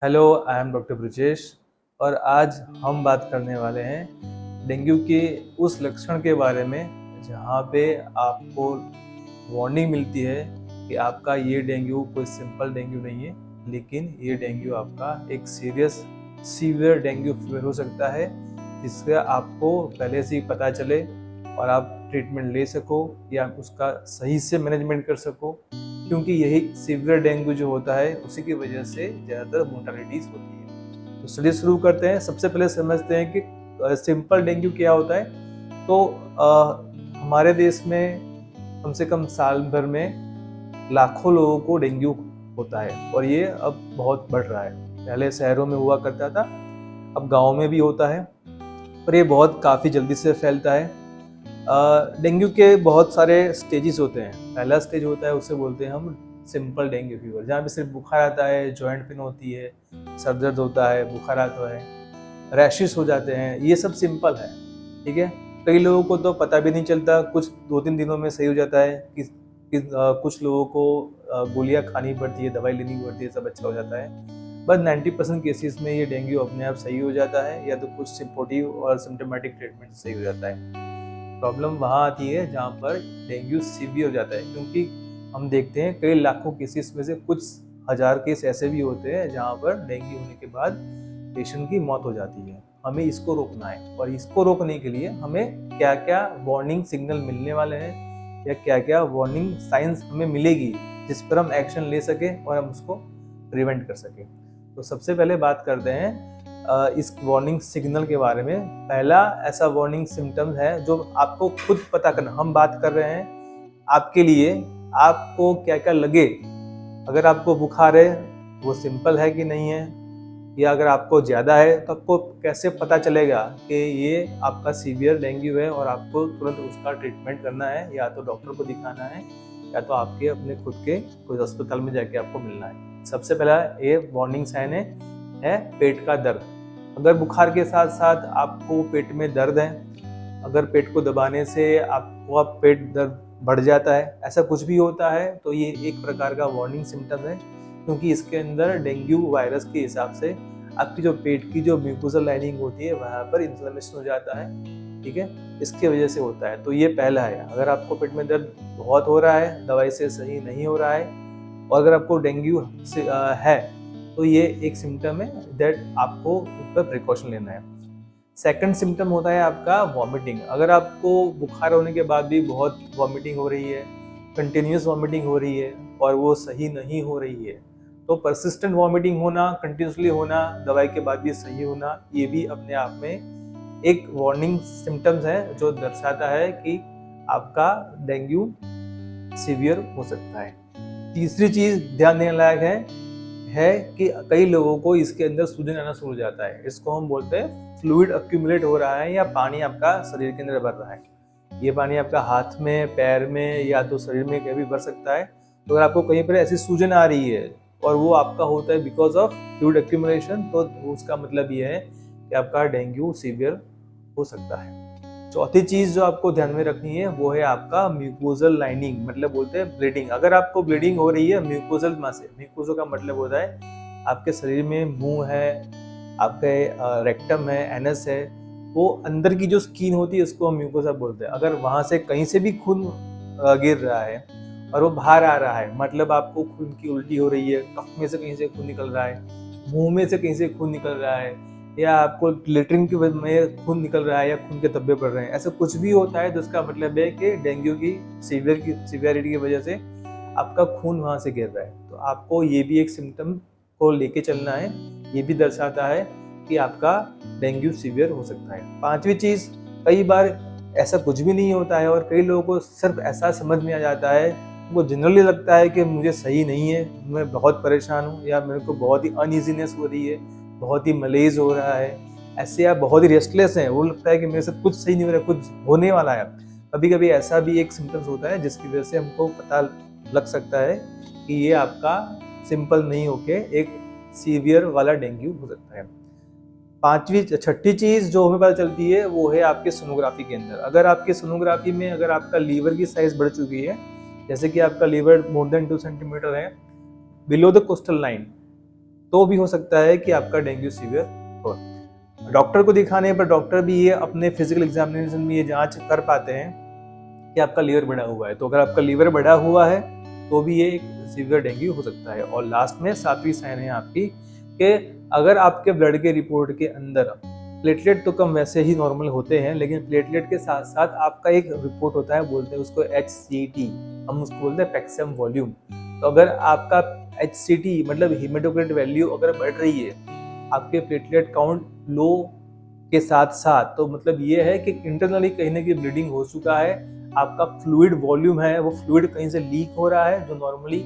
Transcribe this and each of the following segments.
Hello, I am doctor Brijesh और आज हम बात करने वाले हैं डेंगू के उस लक्षण के बारे में जहाँ पे आपको वार्निंग मिलती है कि आपका ये डेंगू कोई सिंपल डेंगू नहीं है, लेकिन ये डेंगू आपका एक सीवियर डेंगू फीवर हो सकता है, जिसका आपको पहले से ही पता चले और आप ट्रीटमेंट ले सको या उसका सही से मैनेजमेंट कर सको, क्योंकि यही सीवियर डेंगू जो होता है उसी की वजह से ज़्यादातर मोर्टालिटीज़ होती है। तो चलिए शुरू करते हैं। सबसे पहले समझते हैं कि सिंपल डेंगू क्या होता है। तो हमारे देश में कम से कम साल भर में लाखों लोगों को डेंगू होता है और ये अब बहुत बढ़ रहा है। पहले शहरों में हुआ करता था, अब गाँव में भी होता है और ये बहुत काफ़ी जल्दी से फैलता है। डेंगू के बहुत सारे स्टेजेस होते हैं। पहला स्टेज होता है, उसे बोलते हैं हम सिंपल डेंगू फीवर, जहाँ पे सिर्फ बुखार आता है, जॉइंट पेन होती है, सर दर्द होता है, बुखार आता है, रैशेस हो जाते हैं। ये सब सिंपल है, ठीक है। कई लोगों को तो पता भी नहीं चलता, कुछ 2-3 दिनों में सही हो जाता है। कुछ लोगों को गोलियां खानी पड़ती है, दवाई लेनी पड़ती है, सब अच्छा हो जाता है। बस 90% केसेस में ये डेंगू अपने आप सही हो जाता है या तो कुछ सिम्पोटिव और सिम्टोमेटिक ट्रीटमेंट सही हो जाता है। प्रॉब्लम वहाँ आती है जहाँ पर डेंगू सीवियर हो जाता है, क्योंकि हम देखते हैं कई लाखों केसेस में से कुछ हज़ार केस ऐसे भी होते हैं जहाँ पर डेंगू होने के बाद पेशेंट की मौत हो जाती है। हमें इसको रोकना है और इसको रोकने के लिए हमें क्या क्या वार्निंग सिग्नल मिलने वाले हैं या क्या क्या वार्निंग साइंस हमें मिलेगी जिस पर हम एक्शन ले सकें और हम उसको प्रिवेंट कर सकें। तो सबसे पहले बात करते हैं इस वार्निंग सिग्नल के बारे में। पहला ऐसा वार्निंग सिम्टम्स है जो आपको खुद पता करना। हम बात कर रहे हैं आपके लिए, आपको क्या क्या लगे। अगर आपको बुखार है, वो सिंपल है कि नहीं है, या अगर आपको ज़्यादा है तो आपको कैसे पता चलेगा कि ये आपका सीवियर डेंगू है और आपको तुरंत उसका ट्रीटमेंट करना है, या तो डॉक्टर को दिखाना है या तो आपके अपने खुद के कोई अस्पताल में जाके आपको मिलना है। सबसे पहला ये वार्निंग साइन है पेट का दर्द। अगर बुखार के साथ साथ आपको पेट में दर्द है, अगर पेट को दबाने से आपको पेट दर्द बढ़ जाता है, ऐसा कुछ भी होता है, तो ये एक प्रकार का वार्निंग सिम्टम है, क्योंकि इसके अंदर डेंगू वायरस के हिसाब से आपकी जो पेट की जो म्यूकोसल लाइनिंग होती है वहाँ पर इन्फ्लेमेशन हो जाता है, ठीक है। इसकी वजह से होता है। तो ये पहला है। अगर आपको पेट में दर्द बहुत हो रहा है, दवाई से सही नहीं हो रहा है, और अगर आपको डेंगू है, तो ये एक सिम्टम है दैट आपको उस पर प्रिकॉशन लेना है। सेकंड सिम्टम होता है आपका वॉमिटिंग। अगर आपको बुखार होने के बाद भी बहुत वॉमिटिंग हो रही है, कंटिन्यूस वॉमिटिंग हो रही है और वो सही नहीं हो रही है, तो परसिस्टेंट वॉमिटिंग होना, कंटिन्यूसली होना, दवाई के बाद भी सही होना, ये भी अपने आप में एक वार्निंग सिम्टम्स है जो दर्शाता है कि आपका डेंगू सीवियर हो सकता है। तीसरी चीज ध्यान देने लायक है कि कई लोगों को इसके अंदर सूजन आना शुरू हो जाता है। इसको हम बोलते हैं फ्लूइड अक्यूमुलेट हो रहा है, या पानी आपका शरीर के अंदर भर रहा है। ये पानी आपका हाथ में, पैर में या तो शरीर में कहीं भी भर सकता है। तो अगर आपको कहीं पर ऐसी सूजन आ रही है और वो आपका होता है बिकॉज ऑफ फ्लूइड एक्यूमुलेशन, तो उसका मतलब ये है कि आपका डेंगू सीवियर हो सकता है। चौथी चीज जो आपको ध्यान में रखनी है वो है आपका म्यूकोजल लाइनिंग, मतलब बोलते हैं ब्लीडिंग। अगर आपको ब्लीडिंग हो रही है म्यूकोजल में से, म्यूकोजल का मतलब होता है आपके शरीर में मुंह है, आपके रेक्टम है, एनस है, वो अंदर की जो स्किन होती है उसको हम म्यूकोसा बोलते हैं। अगर वहां से कहीं से भी खून गिर रहा है और वो बाहर आ रहा है, मतलब आपको खून की उल्टी हो रही है, कफ में से कहीं से खून निकल रहा है, मुंह में से कहीं से खून निकल रहा है, या आपको लेटरिन की वजह में खून निकल रहा है या खून के धब्बे पड़ रहे हैं, ऐसा कुछ भी होता है, तो इसका मतलब है कि डेंगू की सीवियरिटी की वजह से आपका खून वहां से गिर रहा है। तो आपको ये भी एक सिम्टम को लेके चलना है, ये भी दर्शाता है कि आपका डेंगू सीवियर हो सकता है। पांचवी चीज, कई बार ऐसा कुछ भी नहीं होता है और कई लोगों को सिर्फ ऐसा समझ में आ जाता है, वो जनरली लगता है कि मुझे सही नहीं है, मैं बहुत परेशान हूँ, या मेरे को बहुत ही अनईजीनेस हो रही है, बहुत ही मलेज हो रहा है, ऐसे आप बहुत ही रेस्टलेस हैं, वो लगता है कि मेरे साथ कुछ सही नहीं हो रहा है, कुछ होने वाला है। कभी कभी ऐसा भी एक सिम्टम्स होता है जिसकी वजह से हमको पता लग सकता है कि ये आपका सिंपल नहीं होके एक सीवियर वाला डेंगू हो सकता है। छठी चीज जो हमें पता चलती है वो है आपके सोनोग्राफी के अंदर। अगर आपके सोनोग्राफी में अगर आपका लीवर की साइज बढ़ चुकी है, जैसे कि आपका लीवर मोर देन 2 सेंटीमीटर है बिलो द कोस्टल लाइन, तो भी हो सकता है कि आपका डेंगू सीवियर हो। डॉक्टर को दिखाने पर डॉक्टर भी ये अपने फिजिकल एग्जामिनेशन में ये जांच कर पाते हैं कि आपका लीवर बढ़ा हुआ है। तो अगर आपका लीवर बढ़ा हुआ है तो भी ये एक सीवियर डेंगू हो सकता है। और लास्ट में 7वीं साइन है आपकी कि अगर आपके ब्लड के रिपोर्ट के अंदर प्लेटलेट तो कम वैसे ही नॉर्मल होते हैं, लेकिन प्लेटलेट के साथ साथ आपका एक रिपोर्ट होता है, बोलते हैं उसको HCT, हम उसको बोलते हैं पैक्सियम वॉल्यूम। तो अगर आपका HCT मतलब हीमोटोक्रिट वैल्यू अगर बढ़ रही है, आपके प्लेटलेट काउंट लो के साथ साथ, तो मतलब ये है कि इंटरनली कहीं ना कहीं ब्लीडिंग हो चुका है, आपका फ्लूइड वॉल्यूम है वो फ्लूइड कहीं से लीक हो रहा है, जो नॉर्मली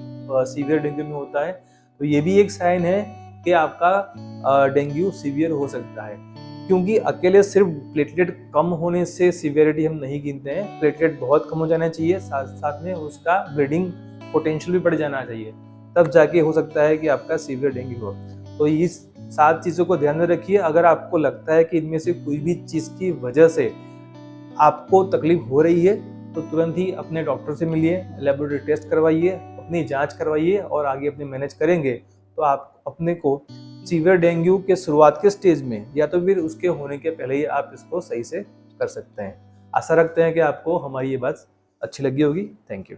सीवियर डेंगू में होता है। तो ये भी एक साइन है कि आपका डेंगू सीवियर हो सकता है। क्योंकि अकेले सिर्फ प्लेटलेट कम होने से सीवियरिटी हम नहीं गिनते हैं, प्लेटलेट बहुत कम हो जाना चाहिए, साथ साथ में उसका ब्लीडिंग पोटेंशियल भी बढ़ जाना चाहिए, तब जाके हो सकता है कि आपका सीवियर डेंगू हो। तो इस 7 चीज़ों को ध्यान में रखिए। अगर आपको लगता है कि इनमें से कोई भी चीज़ की वजह से आपको तकलीफ हो रही है तो तुरंत ही अपने डॉक्टर से मिलिए, लेबोरेटरी टेस्ट करवाइए, अपनी जांच करवाइए और आगे अपने मैनेज करेंगे तो आप अपने को सीवियर डेंगू के शुरुआत के स्टेज में या तो फिर उसके होने के पहले ही आप इसको सही से कर सकते हैं। आशा रखते हैं कि आपको हमारी ये बात अच्छी लगी होगी। Thank you.